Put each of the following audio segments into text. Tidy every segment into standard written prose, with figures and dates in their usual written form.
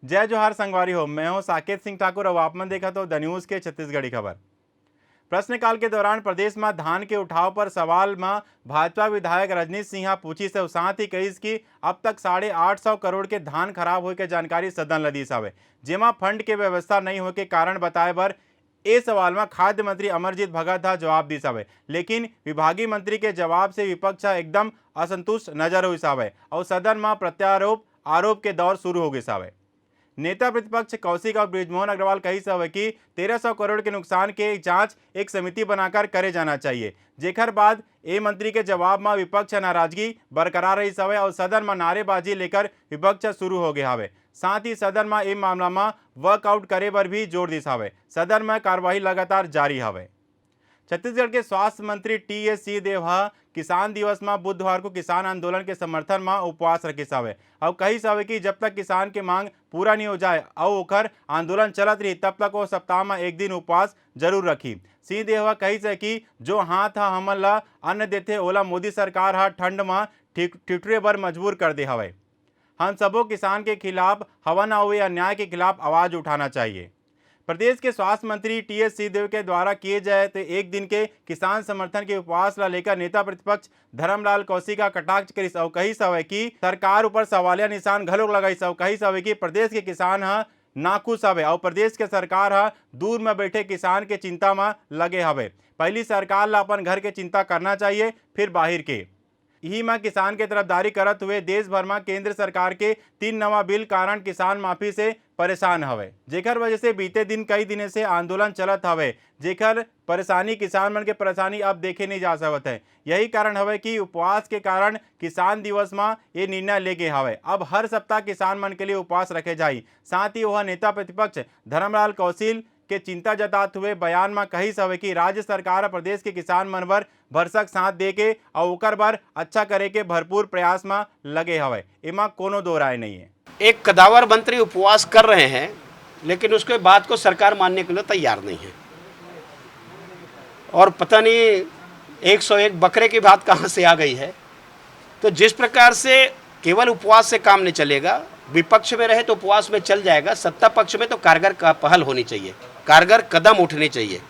जय जोहार संगवारी हो। मैं हूं साकेत सिंह ठाकुर और आप मन देखा तो द न्यूज के छत्तीसगढ़ी खबर। प्रश्नकाल के दौरान प्रदेश में धान के उठाव पर सवाल में भाजपा विधायक रजनीश सिंह पूछी से साथ ही कही कि अब तक 850 करोड़ के धान खराब होने के जानकारी सदन ल दीस हवे, जेमा फंड के व्यवस्था नहीं होने के कारण बताए बर ए सवाल में खाद्य मंत्री अमरजीत भगत जवाब दीस हवे। लेकिन विभागीय मंत्री के जवाब से विपक्ष एकदम असंतुष्ट नजर होइस हवे और सदन में प्रत्यारोप आरोप के दौर शुरू हो गए हवे। नेता प्रतिपक्ष कौशिक और बृजमोहन अग्रवाल कही हवे कि 1300 करोड़ के नुकसान के जांच एक समिति बनाकर करे जाना चाहिए, जेकर बाद ए मंत्री के जवाब में विपक्ष नाराजगी बरकरार रही हवे और सदन में नारेबाजी लेकर विपक्ष शुरू हो गया हवे। साथ ही सदन में ए मामला में वर्कआउट करे पर भी जोर दिस हवे। सदन में कार्यवाही लगातार जारी हवे। छत्तीसगढ़ के स्वास्थ्य मंत्री टी.एस. सिंहदेव किसान दिवस में बुधवार को किसान आंदोलन के समर्थन में उपवास रखिस हवे और कही हवे कि जब तक किसान के मांग पूरा नहीं हो जाए और ओकर आंदोलन चलत रही तब तक वो सप्ताह में एक दिन उपवास जरूर रखी। सिंहदेव कही से कि जो हाथ हमन ला अन्न देते ओला मोदी सरकार ठंड में ठिठुरे बर मजबूर कर दे हवे। हम सबो किसान के खिलाफ हवन और अन्याय के खिलाफ आवाज उठाना चाहिए। प्रदेश के स्वास्थ्य मंत्री टी.एस. सिंहदेव के द्वारा किए जाए तो एक दिन के किसान समर्थन के उपवास ला लेकर नेता प्रतिपक्ष धर्मलाल कौशिक का कटाक्ष करिस और कही हवे कि सरकार ऊपर सवालिया निशान घलोक लगाइस और कही हवे कि प्रदेश के किसान नाखुश हवे और प्रदेश के सरकार दूर में बैठे किसान के चिंता में लगे हवे। पहली सरकार ला अपन घर के चिंता करना चाहिए, फिर बाहर के। यही में किसान के तरफदारी करत हुए देश भर में केंद्र सरकार के 3 नवा बिल कारण किसान माफी से परेशान हवे, जेकर वजह से बीते दिन कई दिनों से आंदोलन चलत हवे, जेकर परेशानी किसान मन के परेशानी अब देखे नहीं जा सकत है। यही कारण हवे कि उपवास के कारण किसान दिवस में ये निर्णय ले गए हवे। अब हर सप्ताह किसान मन के लिए उपवास रखे जाई। साथ ही वह नेता प्रतिपक्ष धर्मलाल कौशिक के चिंता जताते हुए बयान में कही हवे कि राज्य सरकार प्रदेश के किसान मन बर भरसक साथ दे के और ओकर बर अच्छा करे के भरपूर प्रयास में लगे हवे। एमा कोनो दो राय नहीं है। एक कदावर मंत्री उपवास कर रहे हैं लेकिन उसके बात को सरकार मानने के लिए तैयार नहीं है और पता नहीं 101 बकरे की बात कहां से आ गई है। तो जिस प्रकार से केवल उपवास से काम नहीं चलेगा, विपक्ष में रहे तो उपवास में चल जाएगा, सत्ता पक्ष में तो कारगर का पहल होनी चाहिए, कारगर कदम उठने चाहिए।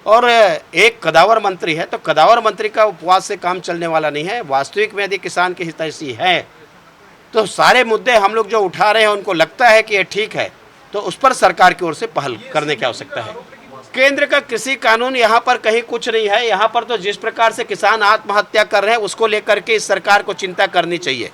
और एक कदावर मंत्री है तो कदावर मंत्री का उपवास से काम चलने वाला नहीं है। वास्तविक में यदि किसान की हितैषी है तो सारे मुद्दे हम लोग जो उठा रहे हैं उनको लगता है कि ये ठीक है तो उस पर सरकार की ओर से पहल करने की आवश्यकता है। केंद्र का कृषि कानून यहाँ पर कहीं कुछ नहीं है। यहाँ पर तो जिस प्रकार से किसान आत्महत्या कर रहे हैं उसको लेकर के इस सरकार को चिंता करनी चाहिए।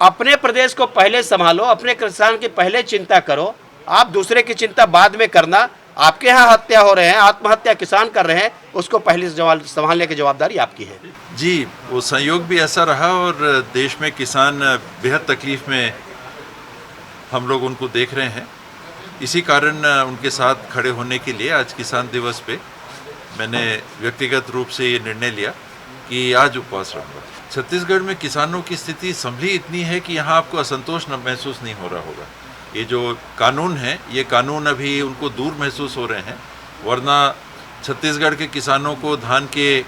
अपने प्रदेश को पहले संभालो, अपने किसान की पहले चिंता करो, आप दूसरे की चिंता बाद में करना। आपके यहाँ हत्या हो रहे हैं, आत्महत्या किसान कर रहे हैं, उसको पहले संभालने की जवाबदारी आपकी है। जी, वो संयोग भी ऐसा रहा और देश में किसान बेहद तकलीफ में हम लोग उनको देख रहे हैं। इसी कारण उनके साथ खड़े होने के लिए आज किसान दिवस पे मैंने व्यक्तिगत रूप से ये निर्णय लिया कि आज उपवास रहूँगा। छत्तीसगढ़ में किसानों की स्थिति संभली इतनी है कि यहाँ आपको असंतोष महसूस नहीं हो रहा होगा। ये जो कानून है ये कानून अभी उनको दूर महसूस हो रहे हैं, वरना छत्तीसगढ़ के किसानों को धान के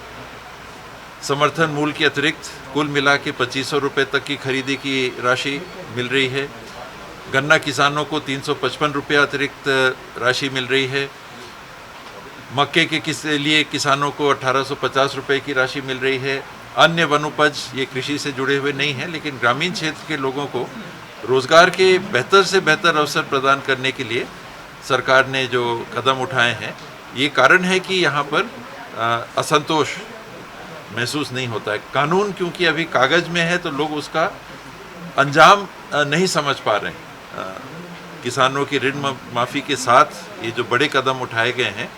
समर्थन मूल्य के अतिरिक्त कुल मिला के 2500 रुपये तक की खरीदी की राशि मिल रही है। गन्ना किसानों को 355 रुपये अतिरिक्त राशि मिल रही है। मक्के के लिए किसानों को 1850 रुपये की राशि मिल रही है। अन्य वनोपज ये कृषि से जुड़े हुए नहीं हैं, लेकिन ग्रामीण क्षेत्र के लोगों को रोजगार के बेहतर से बेहतर अवसर प्रदान करने के लिए सरकार ने जो कदम उठाए हैं, ये कारण है कि यहाँ पर असंतोष महसूस नहीं होता है। कानून क्योंकि अभी कागज में है तो लोग उसका अंजाम नहीं समझ पा रहे हैं। किसानों की ऋण माफ़ी के साथ ये जो बड़े कदम उठाए गए हैं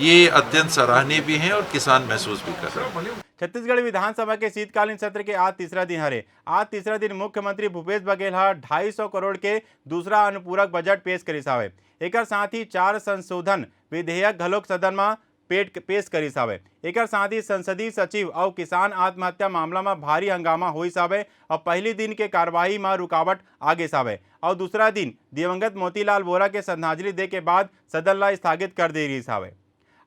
ये अत्यंत सराहनीय भी हैं और किसान महसूस भी कर रहे हैं। छत्तीसगढ़ विधानसभा के शीतकालीन सत्र के आज तीसरा दिन हरे। आज तीसरा दिन मुख्यमंत्री भूपेश बघेल 250 करोड़ के दूसरा अनुपूरक बजट पेश करिस हवे। एकर साथ ही 4 संशोधन विधेयक घलोक सदन में पेश करिस हवे। एकर साथ ही संसदीय सचिव और किसान आत्महत्या मामला में भारी हंगामा होइस हवे और पहली दिन के कार्यवाही में रुकावट आगे हवे और दूसरा दिन दिवंगत मोतीलाल वोरा के श्रद्धांजलि दे के बाद सदन ला स्थगित कर दे रही हवे।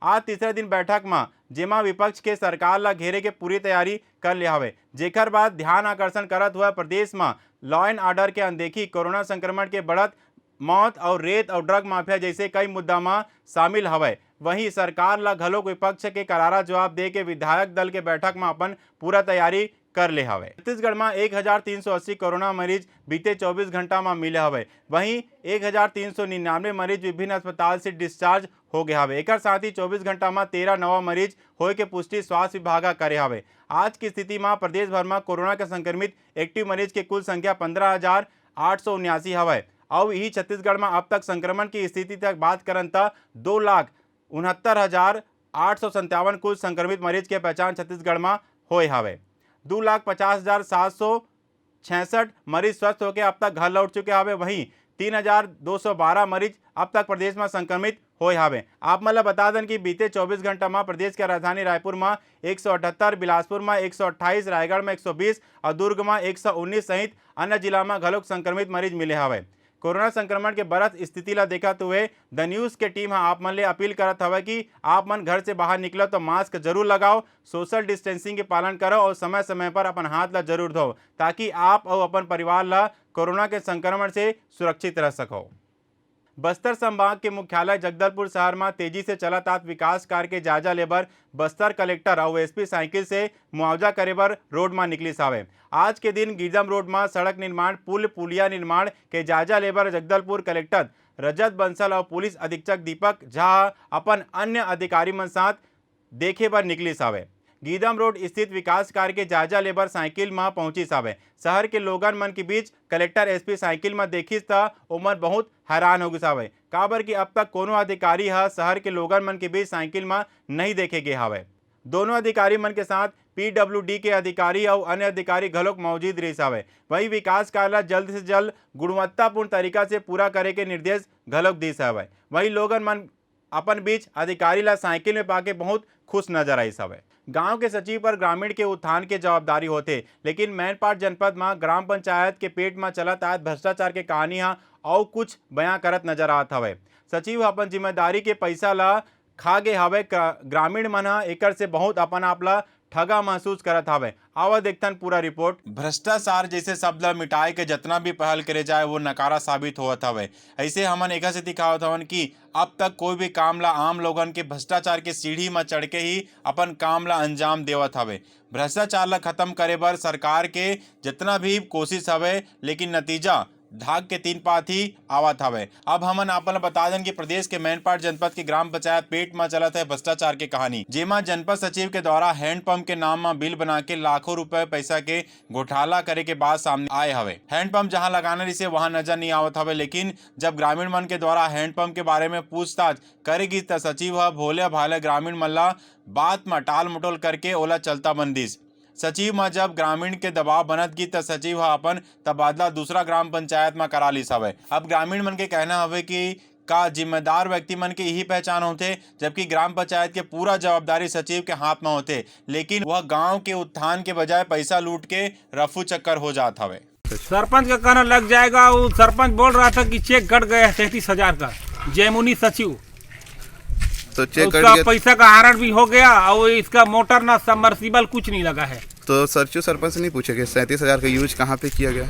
आज तीसरे दिन बैठक में जेमा विपक्ष के सरकार ला घेरे के पूरी तैयारी कर लिया हवे, जेकर बाद ध्यान आकर्षण करत हुआ प्रदेश में लॉ एंड ऑर्डर के अनदेखी, कोरोना संक्रमण के बढ़त मौत और रेत और ड्रग माफिया जैसे कई मुद्दा में शामिल हवे। वहीं सरकार ला घलोक विपक्ष के करारा जवाब दे के विधायक दल के बैठक में अपन पूरा तैयारी कर ले हवे। छत्तीसगढ़ में 1380 कोरोना मरीज बीते 24 घंटा में मिले हवे। वहीं 1399 मरीज विभिन्न अस्पताल से डिस्चार्ज हो गए हवे। एक साथ ही 24 घंटा में 13 नवा मरीज होए के पुष्टि स्वास्थ्य विभाग करे हवे। आज की स्थिति में प्रदेश भर में कोरोना के संक्रमित एक्टिव मरीज के कुल संख्या 15,879 हवे। और यही छत्तीसगढ़ में अब तक संक्रमण की स्थिति तक बात करन त 2,69,857 कुल संक्रमित मरीज के पहचान छत्तीसगढ़ में होए हवे। 2,50,766 मरीज स्वस्थ होकर अब तक घर लौट चुके हवे। वहीं 3,212 मरीज अब तक प्रदेश में संक्रमित होए हवे। आप मतलब बता दें कि बीते 24 घंटा में प्रदेश के राजधानी रायपुर में 178, बिलासपुर में 128, रायगढ़ में 120 और दुर्ग में 119 सहित अन्य जिला में घलोक संक्रमित मरीज मिले हवे। कोरोना संक्रमण के बढ़त स्थिति ला देखते हुए द न्यूज़ के टीम आप मन ले अपील करत हवे कि आप मन घर से बाहर निकलो तो मास्क जरूर लगाओ, सोशल डिस्टेंसिंग के पालन करो और समय समय पर अपन हाथ ला जरूर धो ताकि आप और अपन परिवार ला कोरोना के संक्रमण से सुरक्षित रह सको। बस्तर संभाग के मुख्यालय जगदलपुर शहर में तेजी से चलत विकास कार्य के जायजा लेबर बस्तर कलेक्टर और एसपी साइकिल से मुआवजा करे बर रोड में निकली सावे। आज के दिन गीदम रोड में सड़क निर्माण, पुल पुलिया निर्माण के जायजा लेबर जगदलपुर कलेक्टर रजत बंसल और पुलिस अधीक्षक दीपक झा अपन अन्य अधिकारी मन साथ देखे बर निकली सावे। गीदम रोड स्थित विकास कार्य के जायजा लेबर साइकिल में पहुंची सावे। शहर के लोगन मन के बीच कलेक्टर एसपी साइकिल में देखिस त ओमन बहुत हैरान हो गए सावे। काबर कि अब तक कोनो अधिकारी शहर के लोगन मन के बीच साइकिल में नहीं देखे गए हवे। दोनों अधिकारी मन के साथ पीडब्ल्यूडी के अधिकारी और अन्य अधिकारी घलोक मौजूद रही सावे। वही विकास कार्य जल्द से जल्द गुणवत्तापूर्ण तरीका से पूरा करे के निर्देश घलोक दी सावे। वही लोगन मन अपन बीच अधिकारी ला साइकिल में पाके बहुत खुश नजर आई सावे। गांव के सचिव पर ग्रामीण के उत्थान के जवाबदारी होते, लेकिन मैनपाट जनपद में ग्राम पंचायत के पेट में चलत आयत भ्रष्टाचार के कहानी और कुछ बयां करत नजर आत हवे। सचिव अपन जिम्मेदारी के पैसा ला खा गे हवे। ग्रामीण मन एकर से बहुत अपन आप ला ठगा महसूस करत हवे। आवा देखतन पूरा रिपोर्ट। भ्रष्टाचार जैसे शब्द मिटाए के जितना भी पहल करे जाए वो नकारा साबित होत हवे। ऐसे हमन एक से दिखावत हवन कि अब तक कोई भी काम ला आम लोगन के भ्रष्टाचार के सीढ़ी में चढ़ के ही अपन काम ला अंजाम देवत हवे। भ्रष्टाचार ला खत्म करे बर सरकार के जितना भी कोशिश हवे, लेकिन नतीजा धाग के 3 पात ही आवत हवे। अब हमन आपन बता दें कि प्रदेश के मैनपाट जनपद के ग्राम पंचायत पेट में चलत है भ्रष्टाचार के कहानी, जेमा जनपद सचिव के द्वारा हैंडपंप के नाम में बिल बना के लाखों रुपए पैसा के घोटाला करे के बाद सामने आए हवे। हैंडपंप जहां लगाना रही वहां नजर नहीं आवत हवे, लेकिन जब ग्रामीण मन के द्वारा हैंडपंप के बारे में पूछताछ करेगी त सचिव भोले भाले ग्रामीण मन ला बात में टाल मटोल करके ओला चलता बंदिस। सचिव में जब ग्रामीण के दबाव बनत की त सचिव अपन तबादला दूसरा ग्राम पंचायत में करा लिस हवे। अब ग्रामीण मन के कहना हवे कि का जिम्मेदार व्यक्ति मन के यही पहचान होते, जबकि ग्राम पंचायत के पूरा जवाबदारी सचिव के हाथ में होते, लेकिन वह गांव के उत्थान के बजाय पैसा लूट के रफू चक्कर हो जात हवे। सरपंच का कहना लग जाएगा। वो सरपंच बोल रहा था कि चेक कट गया 33,000 का जयमुनी सचिव, तो चेक उसका पैसा का आहरण भी हो गया और इसका मोटर ना सबमर्सिबल कुछ नहीं लगा है। तो सरचू सरपंच से नहीं पूछेगा 37,000 का यूज कहाँ पे किया गया?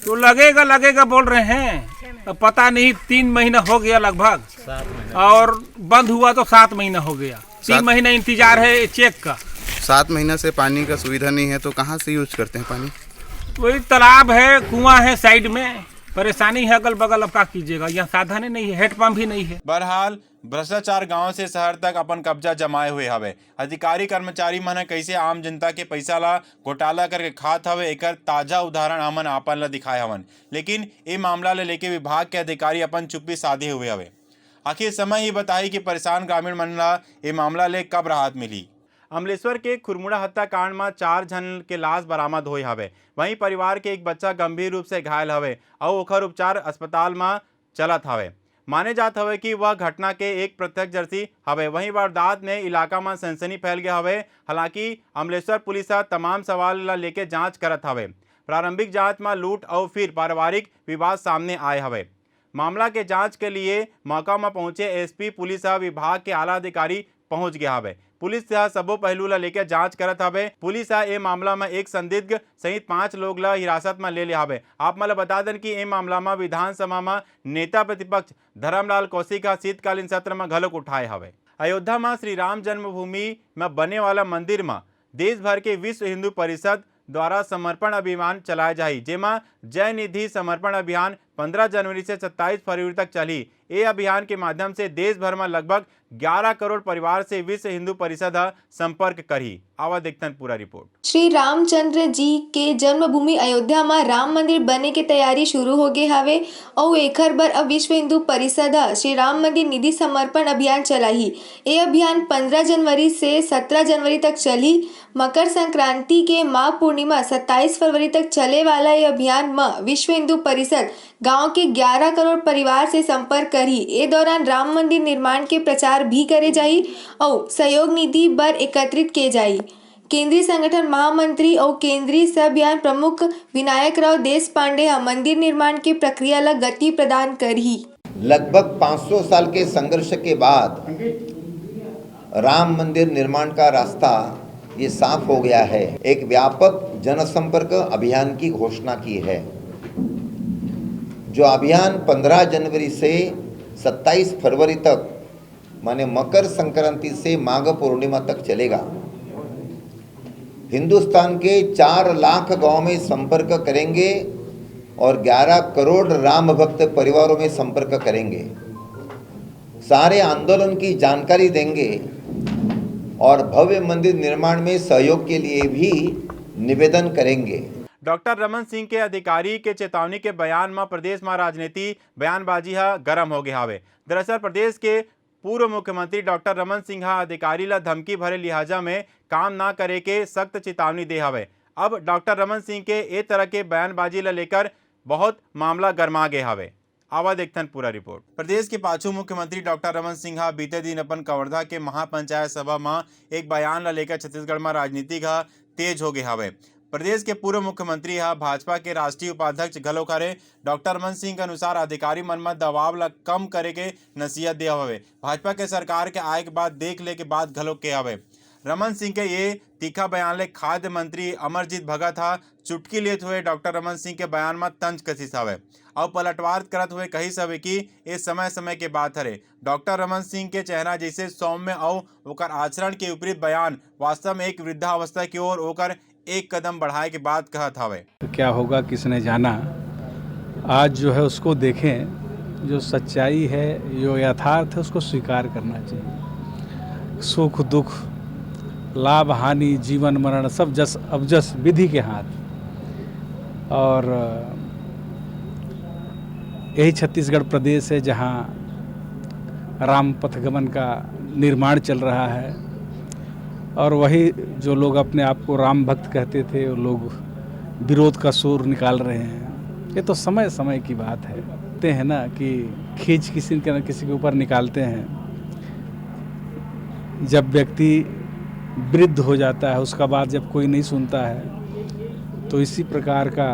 तो लगेगा बोल रहे हैं। तो पता नहीं 3 महीना हो गया लगभग, और बंद हुआ तो 7 महीना हो गया। 3 महीना इंतजार है चेक का। 7 महीना से पानी का सुविधा नहीं है तो कहाँ से यूज करते हैं पानी? वही तालाब है, कुआं है साइड में, परेशानी है अगल बगल। अब क्या कीजिएगा, यहाँ साधन नहीं है, हेडपंप भी नहीं है। बहरहाल भ्रष्टाचार गांव से शहर तक अपन कब्जा जमाए हुए हवे। अधिकारी कर्मचारी मन कैसे आम जनता के पैसा ला घोटाला करके खात हवे, एकर ताजा उदाहरण हमन आपन ला दिखाए हवन। लेकिन ये मामला ले लेके विभाग के अधिकारी अपन चुप्पी साधे हुए हवे। आखिर समय ही बताई कि परेशान ग्रामीण मन ला ये मामला ले कब राहत मिली। अमलेश्वर के खुरमुड़ा हत्याकांड में 4 जन के लाश बरामद हुई हवे। वहीं परिवार के एक बच्चा गंभीर रूप से घायल हवे और ओकर उपचार अस्पताल में चलत हवे। माने जात हवे कि वह घटना के एक प्रत्यक्षदर्शी हवे। वहीं वारदात ने इलाका में सनसनी फैल गया हवे। हालांकि अमलेश्वर पुलिस तमाम सवाल ला लेके जांच करत हवे। प्रारंभिक जांच में लूट और फिर पारिवारिक विवाद सामने आए हवे। मामला के जांच के लिए मौका में पहुंचे एसपी पुलिस विभाग के आला अधिकारी पहुंच गया हवे। पुलिस यह सबो पहलू ला लेकर जांच करत हवे। पुलिस ए मामला में एक संदिग्ध सहित 5 लोग ला हिरासत में ले लिया हवे। आप मला बता दें कि ए मामला में विधानसभा में नेता प्रतिपक्ष धर्मलाल कौशिक शीतकालीन सत्र में घलोक उठाए हवे। अयोध्या में श्री राम जन्मभूमि में बने वाला मंदिर में देश भर के विश्व हिंदू परिषद द्वारा समर्पण अभियान चलाया जाही, जेमा जय निधि समर्पण अभियान 15 जनवरी से 27 फरवरी तक चली। ये अभियान के माध्यम से देश भर में लगभग 11 करोड़ परिवार से विश्व हिंदू परिषद संपर्क करी। आवा देखतन पूरा रिपोर्ट। श्री रामचंद्र जी के जन्मभूमि अयोध्या में राम मंदिर बने के तैयारी शुरू हो गए हवे और एखर बर अब विश्व हिंदू परिषद श्री राम मंदिर निधि समर्पण अभियान चलाही। ये अभियान 15 जनवरी से 17 जनवरी तक चली। मकर संक्रांति के माघ पूर्णिमा 27 फरवरी तक चले वाला ये अभियान में विश्व हिंदू परिषद गांव के 11 करोड़ परिवार से संपर्क करी। ए दौरान राम मंदिर निर्माण के प्रचार भी करे जाई और सहयोग निधि बर एकत्रित किए जाई। केंद्रीय संगठन महामंत्री और केंद्रीय सब अभियान प्रमुख विनायक राव देश पांडे मंदिर निर्माण की प्रक्रिया ला गति प्रदान करी। लगभग 500 साल के संघर्ष के बाद राम मंदिर निर्माण का रास्ता ये साफ हो गया है। एक व्यापक जनसंपर्क अभियान की घोषणा की है, जो अभियान 15 जनवरी से 27 फरवरी तक माने मकर संक्रांति से माघ पूर्णिमा तक चलेगा। हिंदुस्तान के 4 लाख गांव में संपर्क करेंगे और 11 करोड़ राम भक्त परिवारों में संपर्क करेंगे। सारे आंदोलन की जानकारी देंगे और भव्य मंदिर निर्माण में सहयोग के लिए भी निवेदन करेंगे। डॉक्टर रमन सिंह के अधिकारी के चेतावनी के बयान में प्रदेश में राजनीति बयानबाजी गर्म हो गया हवे। दरअसल प्रदेश के पूर्व मुख्यमंत्री डॉक्टर रमन सिंह अधिकारी ला धमकी भरे लिहाजा में काम ना करे के सख्त चेतावनी दे हवे। अब डॉक्टर रमन सिंह के ए तरह के बयानबाजी ला लेकर बहुत मामला गरमा गए हवे। आवा देखतन पूरा रिपोर्ट। प्रदेश के पांचों मुख्यमंत्री डॉक्टर रमन सिंह बीते दिन अपन कवर्धा के महापंचायत सभा में एक बयान ला लेकर छत्तीसगढ़ में राजनीति तेज हो गए हवे। प्रदेश के पूर्व मुख्यमंत्री भाजपा के राष्ट्रीय उपाध्यक्ष घलोक हरे। डॉक्टर रमन सिंह के अनुसार अधिकारी मन में दबाव ला कम करे के नसीहत दे हवे। भाजपा के सरकार के आए के बाद देख ले के बाद घलोक के हवे। रमन सिंह के ये तीखा बयान ले खाद्य मंत्री अमरजीत भगत चुटकी लेते हुए डॉक्टर रमन सिंह के बयान में तंज कसिस हवे और पलटवार करत हुए कही हवे कि ये समय समय के बात हरे। डॉक्टर रमन सिंह के चेहरा जैसे सौम्य और ओकर आचरण के विपरीत बयान वास्तव में एक वृद्धावस्था की ओर ओकर एक कदम बढ़ाए के बाद कहत हवे। तो क्या होगा किसने जाना। आज जो है उसको देखें, जो सच्चाई है, जो यथार्थ है, उसको स्वीकार करना चाहिए। सुख दुख, लाभ हानि, जीवन मरण सब जस अबजस विधि के हाथ। और यही छत्तीसगढ़ प्रदेश है जहाँ राम पथगमन का निर्माण चल रहा है और वही जो लोग अपने आप को राम भक्त कहते थे वो लोग विरोध का सुर निकाल रहे हैं। ये तो समय समय की बात है। कहते हैं ना कि खींच किसी के न किसी के ऊपर निकालते हैं। जब व्यक्ति वृद्ध हो जाता है उसका बात जब कोई नहीं सुनता है तो इसी प्रकार का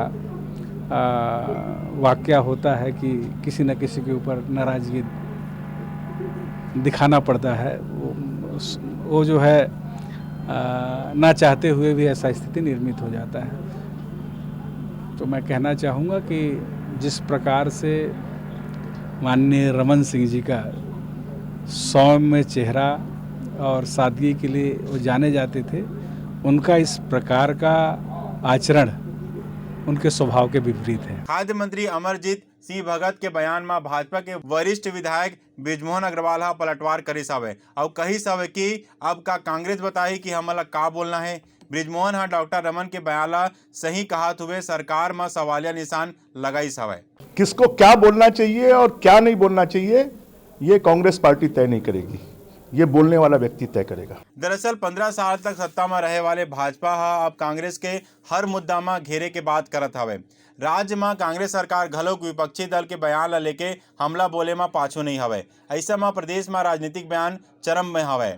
वाकया होता है कि किसी न किसी के ऊपर नाराज़गी दिखाना पड़ता है। वो जो है ना चाहते हुए भी ऐसा स्थिति निर्मित हो जाता है। तो मैं कहना चाहूँगा कि जिस प्रकार से माननीय रमन सिंह जी का सौम्य चेहरा और सादगी के लिए वो जाने जाते थे, उनका इस प्रकार का आचरण उनके स्वभाव के विपरीत है। खाद्य मंत्री अमरजीत सिंह भगत के बयान में भाजपा के वरिष्ठ विधायक बृजमोहन अग्रवाल पलटवार करिस हवे और कहिस हवे कि अब का कांग्रेस बताई कि हमला का बोलना है। बृजमोहन डॉक्टर रमन के बयान ला सही कहत हुए सरकार में सवालिया निशान लगाइस हवे। किसको क्या बोलना चाहिए और क्या नहीं बोलना चाहिए ये कांग्रेस पार्टी तय नहीं करेगी, ये बोलने वाला व्यक्ति तय करेगा। दरअसल 15 साल तक सत्ता में रहे वाले भाजपा अब कांग्रेस के हर मुद्दा में घेरे के बात करत हवे। राज्य में कांग्रेस सरकार घलोक विपक्षी दल के बयान ला लेके हमला बोले में पाछू नहीं हवे। ऐसा में प्रदेश में राजनीतिक बयान चरम में हवे।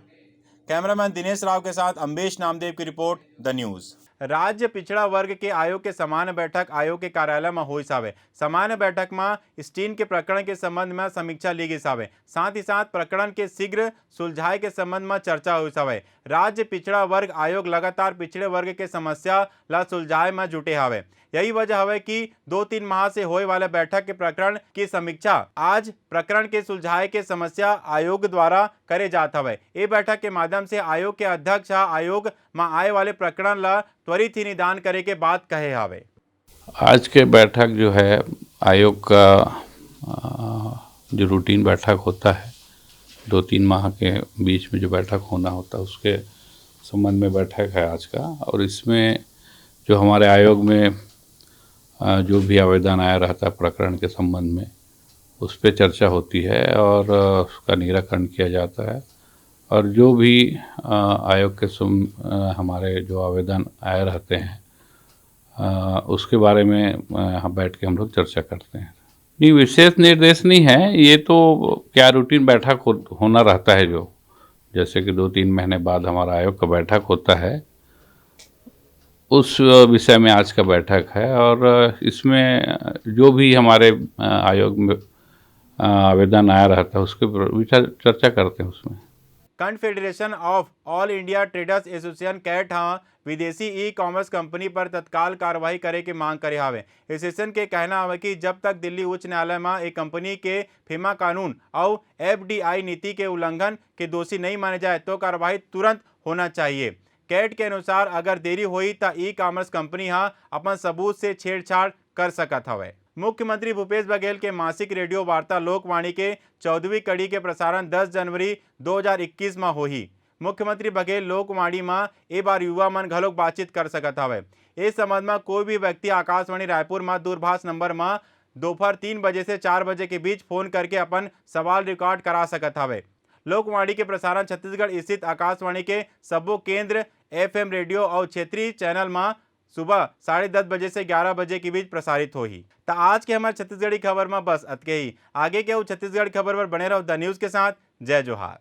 कैमरामैन दिनेश राव के साथ अम्बेश नामदेव की रिपोर्ट, द न्यूज। राज्य पिछड़ा वर्ग के आयोग के सामान्य बैठक आयोग के कार्यालय में हुई सावे। सामान्य बैठक में स्टीन के प्रकरण के संबंध में समीक्षा ली गई सावे। साथ ही साथ प्रकरण के शीघ्र सुलझाए के संबंध में चर्चा हुई सावे। राज्य पिछड़ा वर्ग आयोग लगातार पिछड़े वर्ग के समस्या ला सुलझाए में जुटे हवे। यही वजह हवे कि 2-3 माह से होए वाले बैठक के प्रकरण की समीक्षा आज प्रकरण के सुलझाए के समस्या आयोग द्वारा करे जात हवे। ये बैठक के माध्यम से आयोग के अध्यक्ष आयोग में आए वाले प्रकरण ला त्वरित ही निदान करे के बात कहे हवे। आज के बैठक जो है आयोग का जो रूटीन बैठक होता है 2-3 माह के बीच में जो बैठक होना होता है उसके संबंध में बैठक है आज का। और इसमें जो हमारे आयोग में जो भी आवेदन आया रहता है प्रकरण के संबंध में उस पर चर्चा होती है और उसका निराकरण किया जाता है। और जो भी आयोग के हमारे जो आवेदन आए रहते हैं उसके बारे में यहाँ बैठ के हम लोग चर्चा करते हैं। नहीं, विशेष निर्देश नहीं है, ये तो क्या रूटीन बैठक होना रहता है। जो जैसे कि 2-3 महीने बाद हमारा आयोग का बैठक होता है उस विषय में आज का बैठक है। और इसमें जो भी हमारे आयोग में आवेदन आया रहता है उसके विचार चर्चा करते हैं। उसमें confederation of all India traders association CAIT विदेशी ई कॉमर्स कंपनी पर तत्काल कार्रवाई करे की मांग करे हावे। एसोसिएशन के कहना है कि जब तक दिल्ली उच्च न्यायालय में एक कंपनी के फीमा कानून और FDI नीति के उल्लंघन के दोषी नहीं माने जाए तो कार्रवाई तुरंत होना चाहिए। कैट के अनुसार अगर देरी हुई तो ई कॉमर्स कंपनी अपन सबूत से छेड़छाड़ कर सकत हवे। मुख्यमंत्री भूपेश बघेल के मासिक रेडियो वार्ता लोकवाणी के 14वीं कड़ी के प्रसारण 10 जनवरी 2021 में होही। मुख्यमंत्री बघेल लोकवाणी में ए बार युवा मन घलोक बातचीत कर सकत हवे। इस संबंध में कोई भी व्यक्ति आकाशवाणी रायपुर में दूरभाष नंबर में दोपहर 3 बजे से 4 बजे के बीच फोन करके अपन सवाल रिकॉर्ड करा सकत हवे। लोकवाणी के प्रसारण छत्तीसगढ़ स्थित आकाशवाणी के सब्बो केंद्र FM रेडियो और क्षेत्रीय चैनल में सुबह 10:30 बजे से 11 बजे के बीच प्रसारित होही। तो आज के हमारे छत्तीसगढ़ी खबर में बस अतके ही। आगे के छत्तीसगढ़ खबर पर बने रहो द न्यूज़ के साथ। जय जोहार।